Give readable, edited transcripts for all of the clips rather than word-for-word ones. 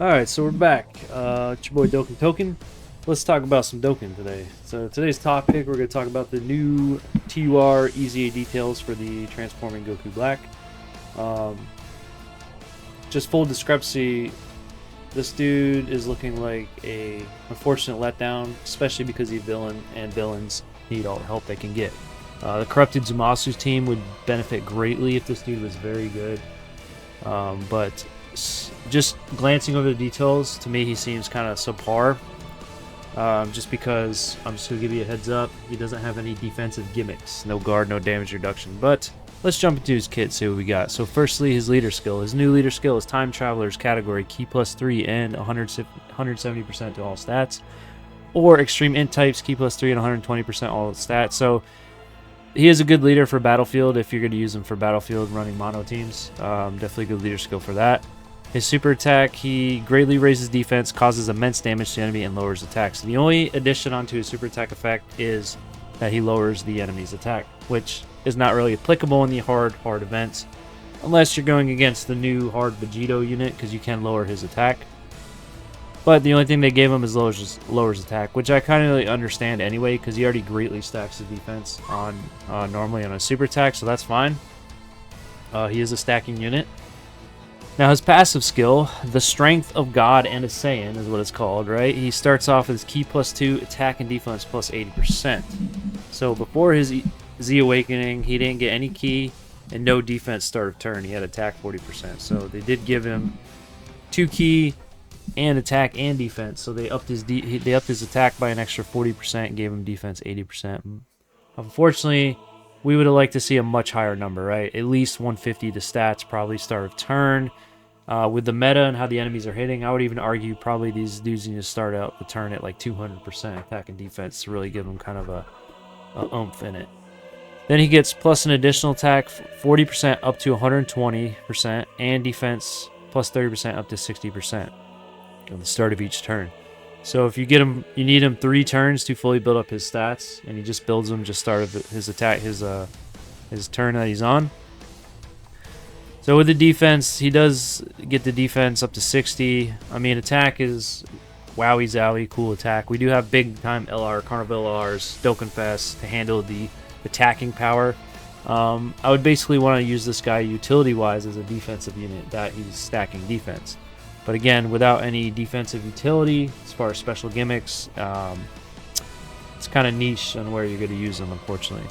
Alright, so we're back. It's your boy Dokkan Token. Let's talk about some Dokkan today. So today's topic, we're going to talk about the new TUR EZA details for the Transforming Goku Black. Just full discrepancy, this dude is looking like a unfortunate letdown, especially because he's a villain, and villains need all the help they can get. The Corrupted Zumasu's team would benefit greatly if this dude was very good. But just glancing over the details, to me he seems kind of subpar. Just because, I'm just going to give you a heads up, he doesn't have any defensive gimmicks. No guard, no damage reduction. But let's jump into his kit, see what we got. So firstly, his leader skill. His new leader skill is Time Traveler's category, Key +3 and 170% to all stats. Or Extreme Int types, Key +3 and 120% all stats. So he is a good leader for Battlefield if you're going to use him for Battlefield running mono teams. Definitely good leader skill for that. His super attack, he greatly raises defense, causes immense damage to the enemy, and lowers attacks. The only addition onto his super attack effect is that he lowers the enemy's attack, which is not really applicable in the hard events, unless you're going against the new hard Vegito unit, because you can lower his attack. But the only thing they gave him is lowers attack, which I kind of really understand anyway, because he already greatly stacks his defense on normally on a super attack, so that's fine. He is a stacking unit. Now his passive skill, the Strength of God and a Saiyan is what it's called, right? He starts off with his Key +2, attack and defense +80%. So before his Z Awakening, he didn't get any Key and no defense start of turn. He had attack 40%. So they did give him 2 Key and attack and defense. So they upped his attack by an extra 40% and gave him defense 80%. Unfortunately, we would have liked to see a much higher number, right? At least 150 to stats, probably start of turn. With the meta and how the enemies are hitting, I would even argue probably these dudes need to start out the turn at like 200% attack and defense to really give them kind of a oomph in it. Then he gets plus an additional attack 40% up to 120% and defense plus 30% up to 60% at the start of each turn. So if you get him, you need him 3 turns to fully build up his stats, and he just builds them just start of his attack, his turn that he's on. So with the defense, he does get the defense up to 60. I mean, attack is wowie zowie, cool attack. We do have big time LR, Carnival LRs, Dokkan Fest to handle the attacking power. I would basically want to use this guy utility wise as a defensive unit that he's stacking defense. But again, without any defensive utility, as far as special gimmicks, it's kind of niche on where you're going to use them, unfortunately.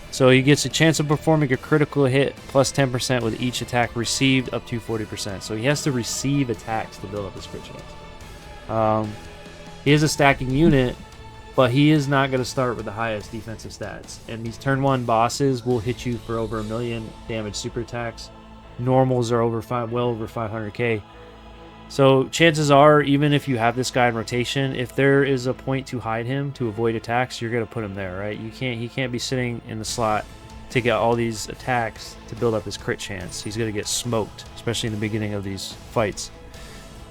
So he gets a chance of performing a critical hit plus 10% with each attack received up to 40%. So he has to receive attacks to build up his crit chance. He is a stacking unit, but he is not going to start with the highest defensive stats. And these turn 1 bosses will hit you for over 1 million damage super attacks. Normals are well over 500k. So chances are, even if you have this guy in rotation, if there is a point to hide him to avoid attacks, you're gonna put him there, right? He can't be sitting in the slot to get all these attacks to build up his crit chance. He's gonna get smoked, especially in the beginning of these fights.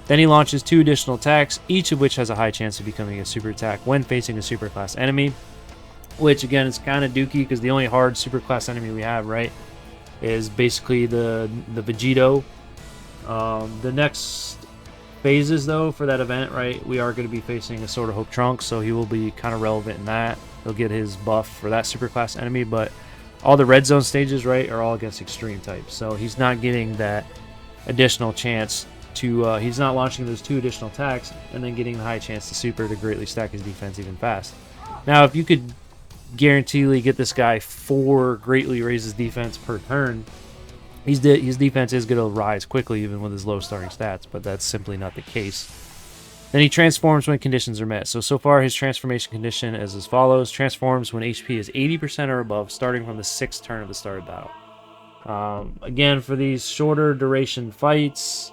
Then he launches 2 additional attacks, each of which has a high chance of becoming a super attack when facing a super class enemy, which again is kind of dookie because the only hard super class enemy we have, right, is basically the Vegito. The next phases though for that event, right, we are going to be facing a Sword of Hope Trunks, so he will be kind of relevant in that. He'll get his buff for that superclass enemy, but all the red zone stages, right, are all against extreme types, so he's not getting that additional chance to he's not launching those 2 additional attacks and then getting the high chance to super to greatly stack his defense even fast. Now if you could guaranteedly get this guy 4 greatly raises defense per turn, his defense is going to rise quickly even with his low starting stats, but that's simply not the case. Then he transforms when conditions are met. So far his transformation condition is as follows. Transforms when HP is 80% or above, starting from the 6th turn of the start of battle. Again, for these shorter duration fights,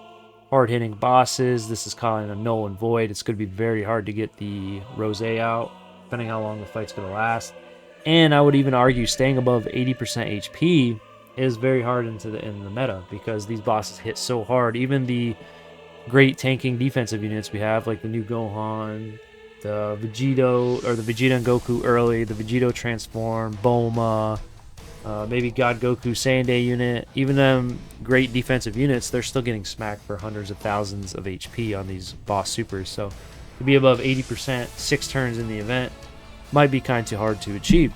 hard-hitting bosses, this is calling a null and void. It's going to be very hard to get the Rose out, depending how long the fight's going to last. And I would even argue staying above 80% HP is very hard in the meta because these bosses hit so hard. Even the great tanking defensive units we have, like the new Gohan, the Vegito, or the Vegeta and Goku early, the Vegito transform, Bulma, Maybe God Goku Saiyan unit. Even them great defensive units, they're still getting smacked for hundreds of thousands of HP on these boss supers. So to be above 80%, 6 turns in the event, might be kind of hard to achieve.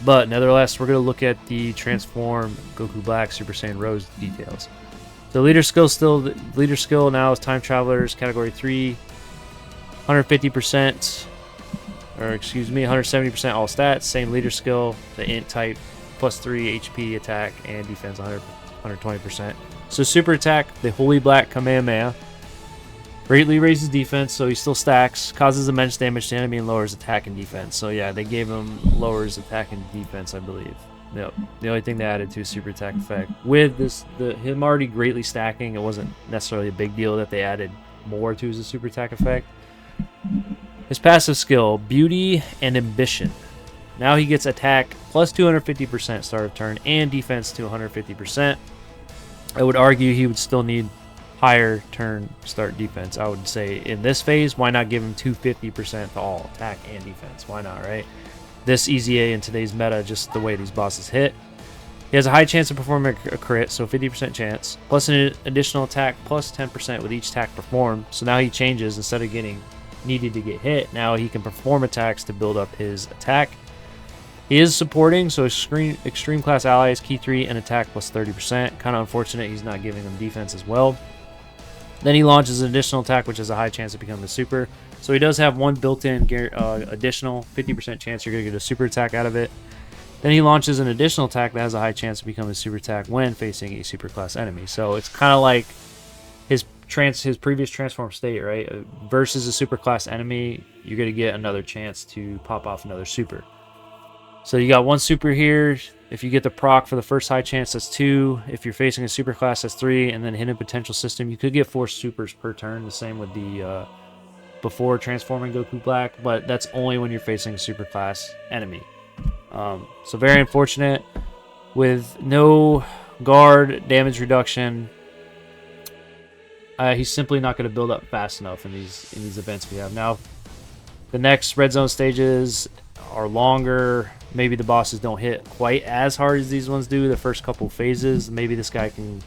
But nevertheless, we're going to look at the Transform Goku Black Super Saiyan Rose details. The leader skill now is Time Travelers Category 3, 150%, or excuse me, 170% all stats. Same leader skill, the int type, plus 3 HP, attack, and defense 120%. So super attack, the Holy Black Kamehameha. Greatly raises defense, so he still stacks, causes immense damage to enemy, and lowers attack and defense. So yeah, they gave him lowers attack and defense, I believe. Yep. The only thing they added to his super attack effect. With him already greatly stacking, it wasn't necessarily a big deal that they added more to his super attack effect. His passive skill, Beauty and Ambition. Now he gets attack plus 250% start of turn and defense to 150%. I would argue he would still need higher turn start defense. I would say in this phase, why not give him 250% to all attack and defense? Why not, right? This EZA in today's meta, just the way these bosses hit. He has a high chance of performing a crit, so 50% chance, plus an additional attack plus 10% with each attack performed. So now he changes, instead of getting needed to get hit, now he can perform attacks to build up his attack. He is supporting, so extreme class allies, key 3 and attack plus 30%. Kind of unfortunate he's not giving them defense as well. Then he launches an additional attack, which has a high chance of becoming a super. So he does have one built-in additional 50% chance you're going to get a super attack out of it. Then he launches an additional attack that has a high chance of becoming a super attack when facing a super class enemy. So it's kind of like his previous transform state, right? Versus a super class enemy, you're going to get another chance to pop off another super. So you got one super here. If you get the proc for the first high chance, that's 2. If you're facing a super class, that's 3. And then hidden potential system, you could get 4 supers per turn. The same with the before transforming Goku Black, but that's only when you're facing a super class enemy. So very unfortunate. With no guard damage reduction, he's simply not going to build up fast enough in these events we have now. The next red zone stages are longer. Maybe the bosses don't hit quite as hard as these ones do the first couple phases. Maybe this guy can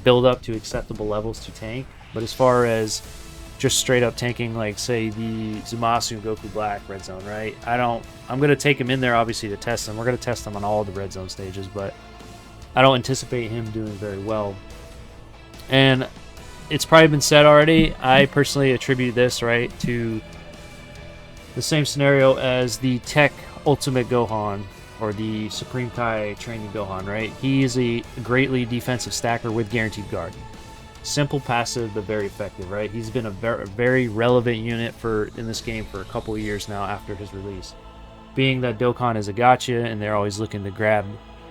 build up to acceptable levels to tank. But as far as just straight up tanking, like say the Zamasu and Goku Black red zone, right? I'm going to take him in there obviously to test him. We're going to test him on all the red zone stages, but I don't anticipate him doing very well. And it's probably been said already. I personally attribute this, right, to the same scenario as the Tech Ultimate Gohan or the Supreme Kai Training Gohan, right? He is a greatly defensive stacker with guaranteed guard. Simple passive, but very effective, right? He's been a very relevant unit in this game for a couple of years now after his release. Being that Dokkan is a gacha and they're always looking to grab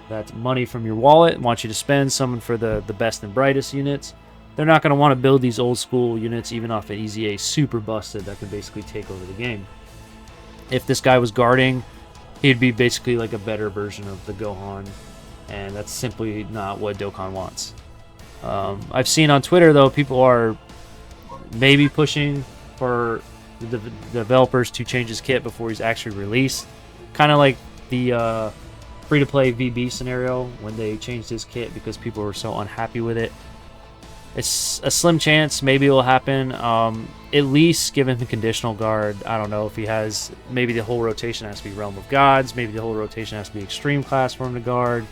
that money from your wallet, want you to spend someone for the best and brightest units, they're not going to want to build these old school units even off an EZA super busted that can basically take over the game. If this guy was guarding, he'd be basically like a better version of the Gohan, and that's simply not what Dokkan wants. I've seen on Twitter, though, people are maybe pushing for the developers to change his kit before he's actually released. Kind of like the free-to-play VB scenario when they changed his kit because people were so unhappy with it. It's a slim chance. Maybe it will happen. At least give him a conditional guard. I don't know if he has... Maybe the whole rotation has to be Realm of Gods. Maybe the whole rotation has to be Extreme Class for him to guard.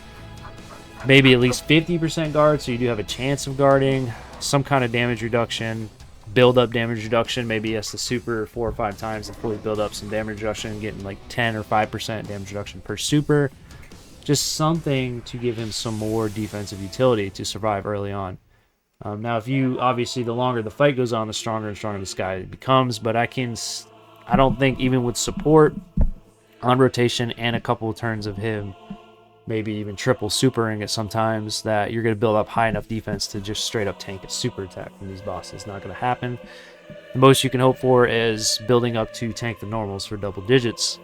Maybe at least 50% guard, so you do have a chance of guarding. Some kind of damage reduction. Build-up damage reduction. Maybe he has to super 4 or 5 times and fully build up some damage reduction, getting like 10 or 5% damage reduction per super. Just something to give him some more defensive utility to survive early on. Now, if you obviously the longer the fight goes on, the stronger and stronger this guy becomes. But I don't think even with support on rotation and a couple of turns of him, maybe even triple supering it sometimes, that you're going to build up high enough defense to just straight up tank a super attack from these bosses. Not going to happen. The most you can hope for is building up to tank the normals for double digits,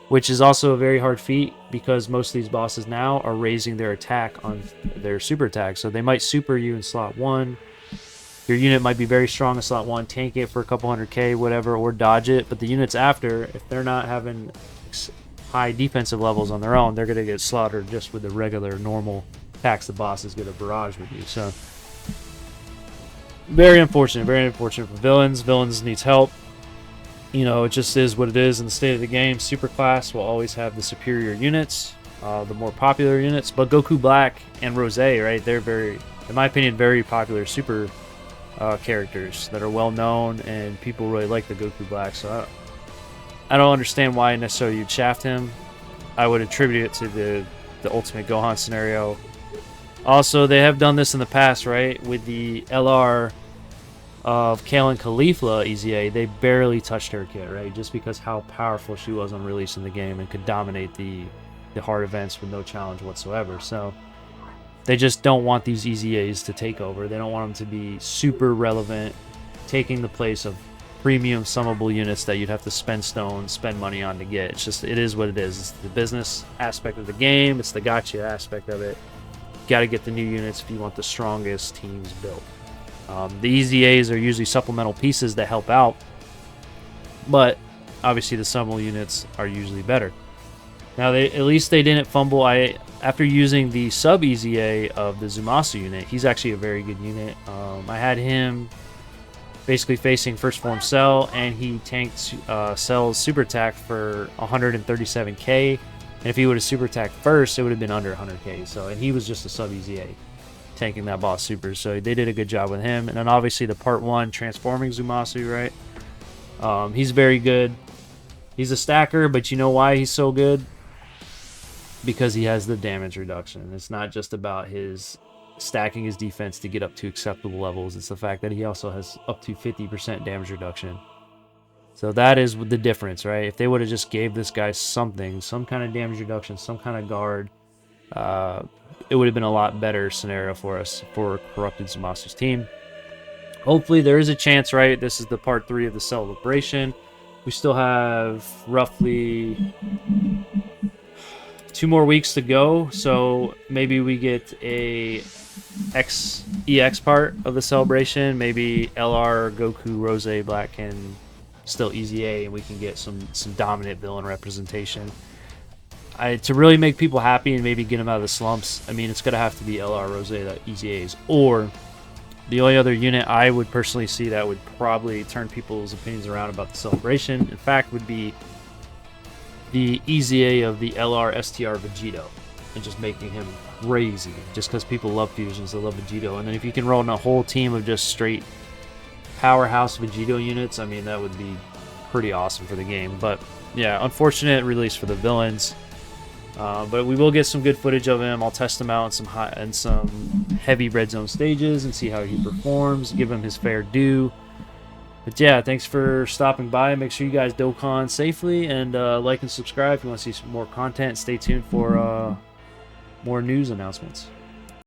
which is also a very hard feat because most of these bosses now are raising their attack on their super attack. So they might super you in slot 1. Your unit might be very strong in slot 1, tank it for a couple 100k, whatever, or dodge it. But the units after, if they're not having high defensive levels on their own, they're going to get slaughtered just with the regular normal attacks the boss is going to barrage with you. So very unfortunate for villains. Villains needs help. You know, it just is what it is in the state of the game. Super class will always have the superior units, the more popular units. But Goku Black and Rose, right? They're very, in my opinion, very popular super characters that are well known, and people really like the Goku Black. So I don't understand why necessarily you'd shaft him. I would attribute it to the Ultimate Gohan scenario. Also, they have done this in the past, right? With the LR of Kalen Khalifa EZA, they barely touched her kit, right? Just because how powerful she was on release in the game and could dominate the hard events with no challenge whatsoever. So they just don't want these EZAs to take over. They don't want them to be super relevant, taking the place of premium summable units that you'd have to spend stones, spend money on to get. It's just, it is what it is. It's the business aspect of the game. It's the gotcha aspect of it. You got to get the new units if you want the strongest teams built. The EZAs are usually supplemental pieces that help out, but obviously the summable units are usually better. Now, at least they didn't fumble. After using the sub EZA of the Zumasu unit, he's actually a very good unit. I had him basically facing First Form Cell, and he tanked Cell's super attack for 137k. And if he would have super attacked first, it would have been under 100k. So, and he was just a sub EZA tanking that boss super. So they did a good job with him. And then obviously the Part 1 transforming Zumasu, right? He's very good. He's a stacker, but you know why he's so good? Because he has the damage reduction. It's not just about his stacking his defense to get up to acceptable levels. It's the fact that he also has up to 50% damage reduction. So that is the difference, right? If they would have just gave this guy something, some kind of damage reduction, some kind of guard, it would have been a lot better scenario for us, for Corrupted Zumasu's team. Hopefully there is a chance, right? This is the Part 3 of the celebration. We still have roughly 2 more weeks to go, so maybe we get a EX part of the celebration. Maybe LR, Goku, Rose, Black can still EZA, and we can get some dominant villain representation. To really make people happy and maybe get them out of the slumps, I mean, it's going to have to be LR, Rose that EZAs, or the only other unit I would personally see that would probably turn people's opinions around about the celebration, in fact, would be the EZA of the LR STR Vegito, and just making him crazy, just because people love fusions, they love Vegito. And then if you can roll in a whole team of just straight powerhouse Vegito units, I mean, that would be pretty awesome for the game. But yeah, unfortunate release for the villains. But we will get some good footage of him. I'll test him out in some heavy red zone stages and see how he performs, give him his fair due. But yeah, thanks for stopping by. Make sure you guys Dokkan safely, and like and subscribe if you want to see some more content. Stay tuned for more news announcements.